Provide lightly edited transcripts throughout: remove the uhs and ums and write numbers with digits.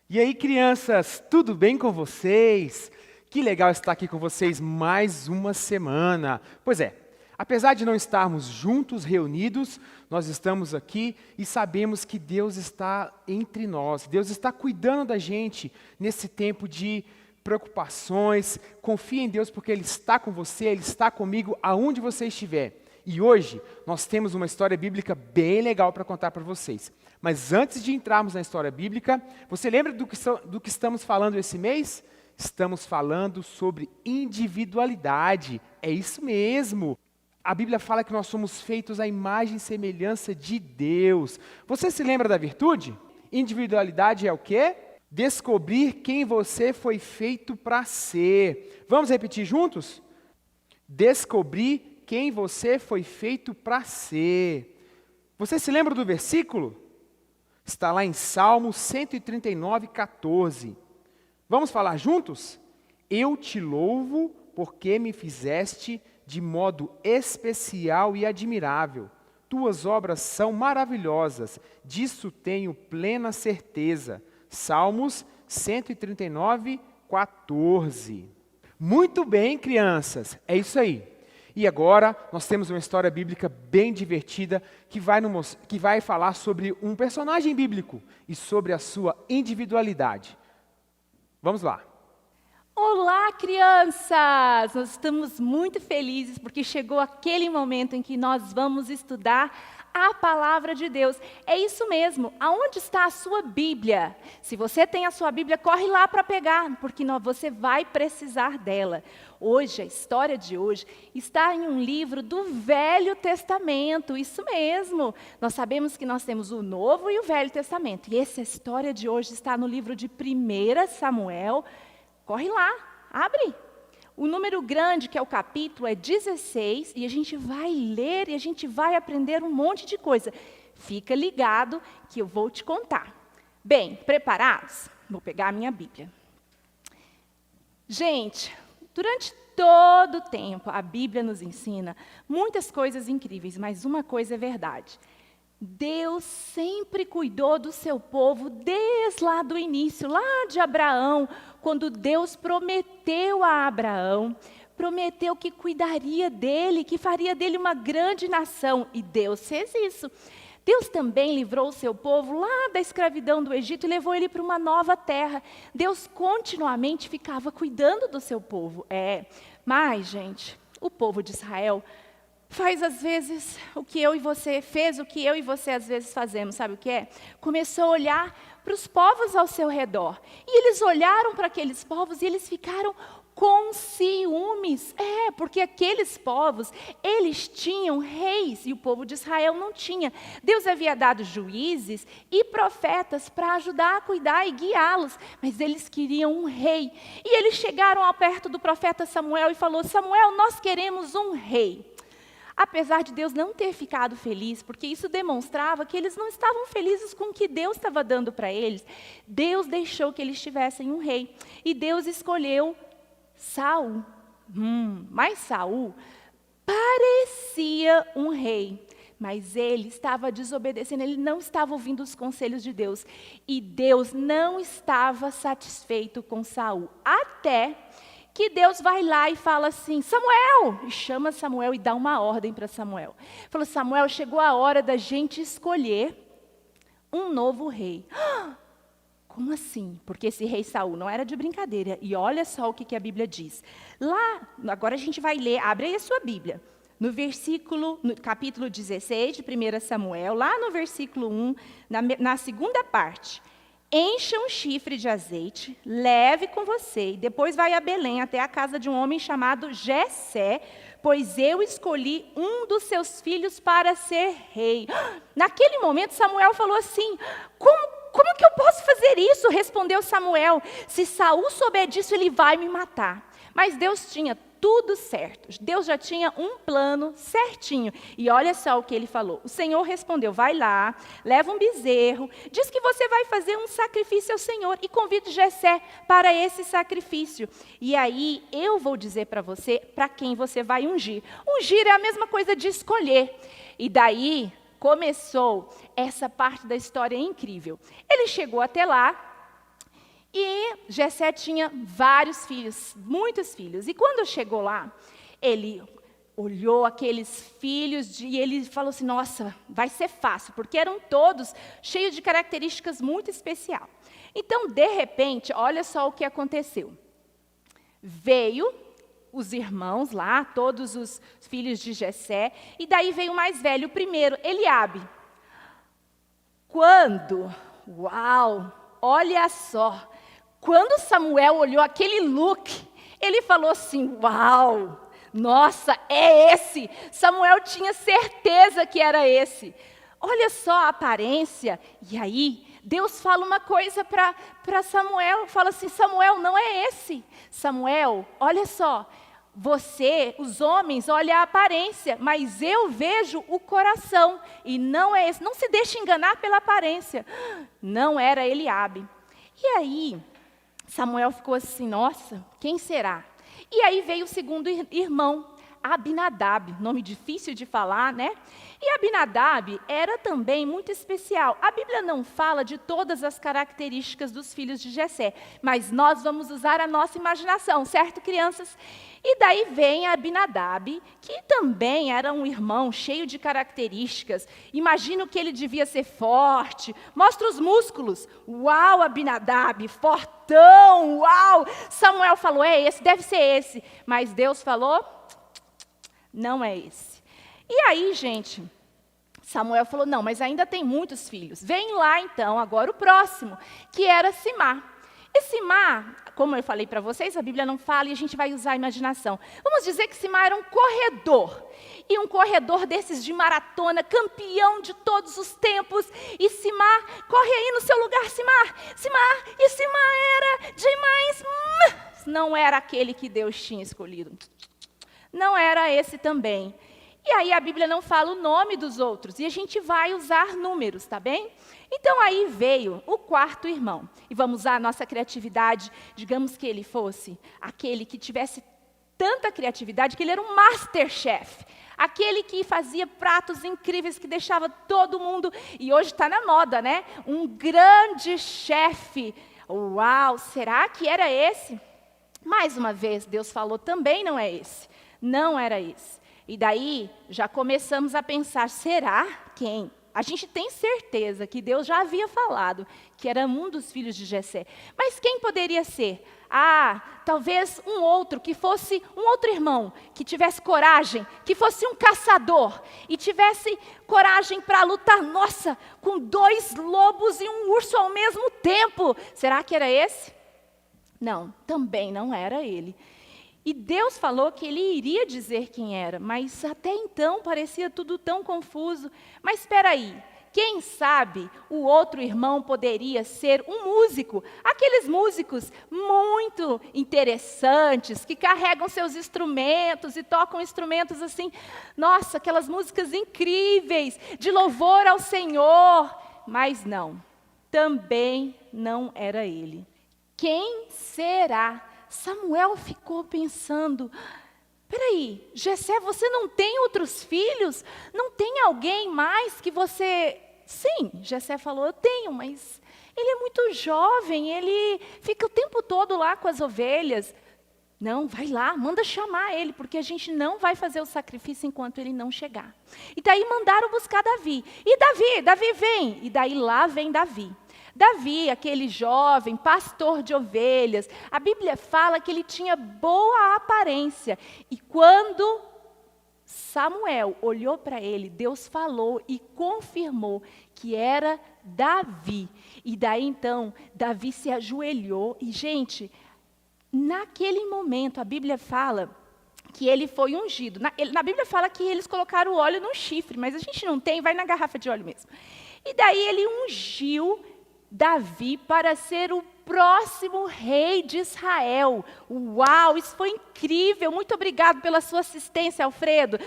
E aí, crianças, tudo bem com vocês? Que legal estar aqui com vocês mais uma semana. Pois é, apesar de não estarmos juntos, reunidos, nós estamos aqui e sabemos que Deus está entre nós. Deus está cuidando da gente nesse tempo de preocupações. Confie em Deus porque Ele está com você, Ele está comigo aonde você estiver. E hoje nós temos uma história bíblica bem legal para contar para vocês. Mas antes de entrarmos na história bíblica, você lembra do que estamos falando esse mês? Estamos falando sobre individualidade. É isso mesmo. A Bíblia fala que nós somos feitos à imagem e semelhança de Deus. Você se lembra da virtude? Individualidade é o quê? Descobrir quem você foi feito para ser. Vamos repetir juntos? Descobrir quem você foi feito para ser. Você se lembra do versículo? Está lá em Salmo 139, 14. Vamos falar juntos? Eu te louvo porque me fizeste de modo especial e admirável. Tuas obras são maravilhosas, disso tenho plena certeza. Salmos 139, 14. Muito bem, crianças, é isso aí. E agora nós temos uma história bíblica bem divertida que vai falar sobre um personagem bíblico e sobre a sua individualidade. Vamos lá. Olá, crianças! Nós estamos muito felizes porque chegou aquele momento em que nós vamos estudar a palavra de Deus. É isso mesmo. Aonde está a sua Bíblia? Se você tem a sua Bíblia, corre lá para pegar, porque você vai precisar dela. Hoje, a história de hoje está em um livro do Velho Testamento, isso mesmo. Nós sabemos que nós temos o Novo e o Velho Testamento. E essa história de hoje está no livro de 1 Samuel. Corre lá, abre. O número grande, que é o capítulo, é 16, e a gente vai ler e a gente vai aprender um monte de coisa. Fica ligado que eu vou te contar. Bem, preparados? Vou pegar a minha Bíblia. Gente, durante todo o tempo, a Bíblia nos ensina muitas coisas incríveis, mas uma coisa é verdade. Deus sempre cuidou do seu povo desde lá do início, lá de Abraão, quando Deus prometeu a Abraão, prometeu que cuidaria dele, que faria dele uma grande nação, e Deus fez isso. Deus também livrou o seu povo lá da escravidão do Egito e levou ele para uma nova terra. Deus continuamente ficava cuidando do seu povo. Mas, gente, o povo de Israel faz às vezes o que eu e você fez, o que eu e você às vezes fazemos, sabe o que é? Começou a olhar para os povos ao seu redor. E eles olharam para aqueles povos e eles ficaram com ciúmes. Porque aqueles povos, eles tinham reis e o povo de Israel não tinha. Deus havia dado juízes e profetas para ajudar a cuidar e guiá-los, mas eles queriam um rei. E eles chegaram ao perto do profeta Samuel e falou: Samuel, nós queremos um rei. Apesar de Deus não ter ficado feliz, porque isso demonstrava que eles não estavam felizes com o que Deus estava dando para eles, Deus deixou que eles tivessem um rei. E Deus escolheu Saul. Mas Saul parecia um rei, mas ele estava desobedecendo, ele não estava ouvindo os conselhos de Deus. E Deus não estava satisfeito com Saul, até que Deus vai lá e fala assim: Samuel! E chama Samuel e dá uma ordem para Samuel. Falou: Samuel, chegou a hora da gente escolher um novo rei. Como assim? Porque esse rei Saul não era de brincadeira. E olha só o que a Bíblia diz. Lá, agora a gente vai ler, abre aí a sua Bíblia. No capítulo 16 de 1 Samuel, lá no versículo 1, na segunda parte. Encha um chifre de azeite, leve com você, e depois vai a Belém, até a casa de um homem chamado Jessé, pois eu escolhi um dos seus filhos para ser rei. Naquele momento, Samuel falou assim: como que eu posso fazer isso? Respondeu Samuel: se Saul souber disso, ele vai me matar. Mas Deus tinha tudo certo. Deus já tinha um plano certinho. E olha só o que ele falou. O Senhor respondeu: vai lá, leva um bezerro, diz que você vai fazer um sacrifício ao Senhor e convide Jessé para esse sacrifício. E aí eu vou dizer para você para quem você vai ungir. Ungir é a mesma coisa de escolher. E daí começou essa parte da história incrível. Ele chegou até lá E Jessé tinha vários filhos, muitos filhos. E quando chegou lá, ele olhou aqueles filhos e ele falou assim, nossa, vai ser fácil, porque eram todos cheios de características muito especiais. Então, de repente, olha só o que aconteceu. Veio os irmãos lá, todos os filhos de Jessé, e daí veio o mais velho, o primeiro, Eliabe. Olha só, quando Samuel olhou aquele look, ele falou assim, uau, nossa, é esse. Samuel tinha certeza que era esse. Olha só a aparência. E aí, Deus fala uma coisa para Samuel, fala assim, Samuel, não é esse. Samuel, olha só, você, os homens, olham a aparência, mas eu vejo o coração, e não é esse. Não se deixe enganar pela aparência. Não era Eliabe. E aí, Samuel ficou assim, nossa, quem será? E aí veio o segundo irmão, Abinadab, nome difícil de falar, né? E Abinadab era também muito especial. A Bíblia não fala de todas as características dos filhos de Jessé, mas nós vamos usar a nossa imaginação, certo, crianças? E daí vem Abinadab, que também era um irmão cheio de características. Imagino que ele devia ser forte. Mostra os músculos. Uau, Abinadab, fortão, uau! Samuel falou, é esse, deve ser esse. Mas Deus falou, não é esse. E aí, gente, Samuel falou, não, mas ainda tem muitos filhos. Vem lá, então, agora o próximo, que era Simá. E Simá, como eu falei para vocês, a Bíblia não fala e a gente vai usar a imaginação. Vamos dizer que Simá era um corredor. E um corredor desses de maratona, campeão de todos os tempos. E Simá, corre aí no seu lugar, Simá. E Simá era demais. Não era aquele que Deus tinha escolhido. Não era esse também. E aí a Bíblia não fala o nome dos outros, e a gente vai usar números, tá bem? Então aí veio o quarto irmão, e vamos usar a nossa criatividade, digamos que ele fosse aquele que tivesse tanta criatividade que ele era um masterchef, aquele que fazia pratos incríveis, que deixava todo mundo, e hoje está na moda, né? Um grande chefe. Uau, será que era esse? Mais uma vez, Deus falou, também não é esse, não era esse. E daí, já começamos a pensar, será quem? A gente tem certeza que Deus já havia falado que era um dos filhos de Jessé. Mas quem poderia ser? Talvez um outro, que fosse um outro irmão, que tivesse coragem, que fosse um caçador, e tivesse coragem para lutar, nossa, com 2 lobos e um urso ao mesmo tempo. Será que era esse? Não, também não era ele. E Deus falou que ele iria dizer quem era, mas até então parecia tudo tão confuso. Mas espera aí, quem sabe o outro irmão poderia ser um músico, aqueles músicos muito interessantes, que carregam seus instrumentos e tocam instrumentos assim, nossa, aquelas músicas incríveis, de louvor ao Senhor. Mas não, também não era ele. Quem será? Samuel ficou pensando, peraí, Jessé, você não tem outros filhos? Não tem alguém mais que você... Sim, Jessé falou, eu tenho, mas ele é muito jovem, ele fica o tempo todo lá com as ovelhas. Não, vai lá, manda chamar ele, porque a gente não vai fazer o sacrifício enquanto ele não chegar. E daí mandaram buscar Davi. E Davi vem, e daí lá vem Davi. Davi, aquele jovem, pastor de ovelhas, a Bíblia fala que ele tinha boa aparência. E quando Samuel olhou para ele, Deus falou e confirmou que era Davi. E daí então, Davi se ajoelhou. E gente, naquele momento, a Bíblia fala que ele foi ungido. Na Bíblia fala que eles colocaram o óleo num chifre, mas a gente não tem, vai na garrafa de óleo mesmo. E daí ele ungiu Davi para ser o próximo rei de Israel. Uau, isso foi incrível. Muito obrigado pela sua assistência, Alfredo.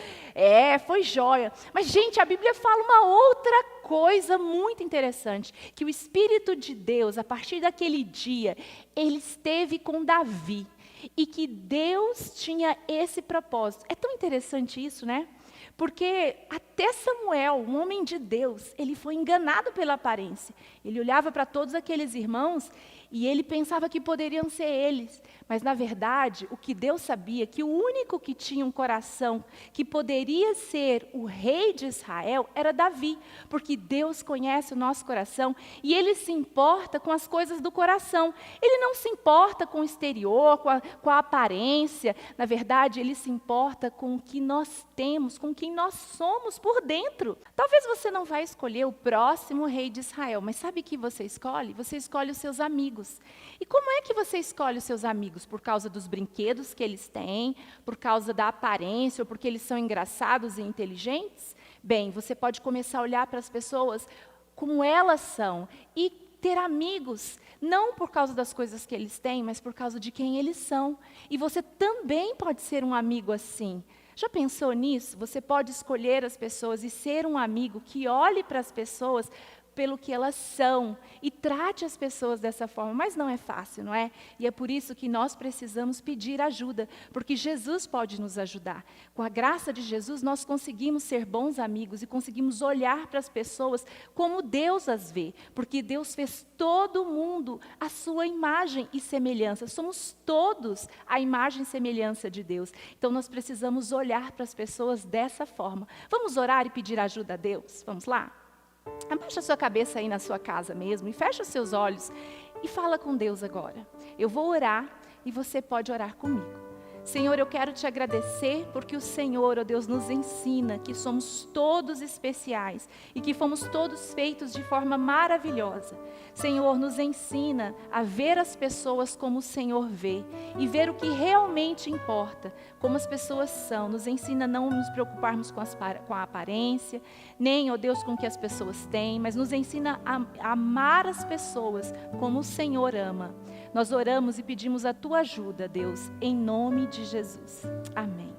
Foi joia. Mas, gente, a Bíblia fala uma outra coisa muito interessante, que o Espírito de Deus, a partir daquele dia, ele esteve com Davi, e que Deus tinha esse propósito. É tão interessante isso, né? Porque até Samuel, um homem de Deus, ele foi enganado pela aparência. Ele olhava para todos aqueles irmãos E ele pensava que poderiam ser eles. Mas, na verdade, o que Deus sabia, que o único que tinha um coração que poderia ser o rei de Israel era Davi. Porque Deus conhece o nosso coração e Ele se importa com as coisas do coração. Ele não se importa com o exterior, com a aparência. Na verdade, Ele se importa com o que nós temos, com quem nós somos por dentro. Talvez você não vai escolher o próximo rei de Israel, mas sabe o que você escolhe? Você escolhe os seus amigos. E como é que você escolhe os seus amigos? Por causa dos brinquedos que eles têm, por causa da aparência, ou porque eles são engraçados e inteligentes? Bem, você pode começar a olhar para as pessoas como elas são e ter amigos, não por causa das coisas que eles têm, mas por causa de quem eles são. E você também pode ser um amigo assim. Já pensou nisso? Você pode escolher as pessoas e ser um amigo que olhe para as pessoas pelo que elas são e trate as pessoas dessa forma, mas não é fácil, não é? E é por isso que nós precisamos pedir ajuda, porque Jesus pode nos ajudar. Com a graça de Jesus, nós conseguimos ser bons amigos e conseguimos olhar para as pessoas como Deus as vê, porque Deus fez todo mundo à sua imagem e semelhança. Somos todos a imagem e semelhança de Deus. Então nós precisamos olhar para as pessoas dessa forma. Vamos orar e pedir ajuda a Deus? Vamos lá? Abaixa a sua cabeça aí na sua casa mesmo e fecha os seus olhos e fala com Deus agora. Eu vou orar e você pode orar comigo. Senhor, eu quero te agradecer porque o Senhor, ó Deus, nos ensina que somos todos especiais e que fomos todos feitos de forma maravilhosa. Senhor, nos ensina a ver as pessoas como o Senhor vê e ver o que realmente importa, como as pessoas são. Nos ensina a não nos preocuparmos com a aparência, nem, ó Deus, com o que as pessoas têm, mas nos ensina a amar as pessoas como o Senhor ama. Nós oramos e pedimos a tua ajuda, Deus, em nome de Jesus. Amém.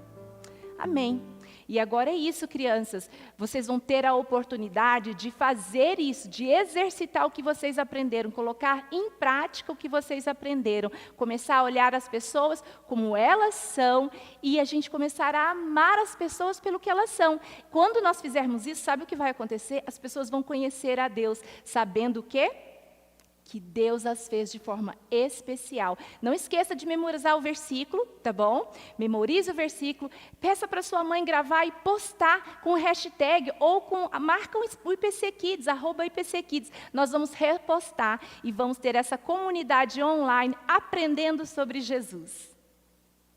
Amém. E agora é isso, crianças. Vocês vão ter a oportunidade de fazer isso, de exercitar o que vocês aprenderam, colocar em prática o que vocês aprenderam. Começar a olhar as pessoas como elas são e a gente começar a amar as pessoas pelo que elas são. Quando nós fizermos isso, sabe o que vai acontecer? As pessoas vão conhecer a Deus, sabendo o quê? Que Deus as fez de forma especial. Não esqueça de memorizar o versículo, tá bom? Memorize o versículo, peça para sua mãe gravar e postar com o hashtag ou marca o IPC Kids, @IPC Kids. Nós vamos repostar e vamos ter essa comunidade online aprendendo sobre Jesus.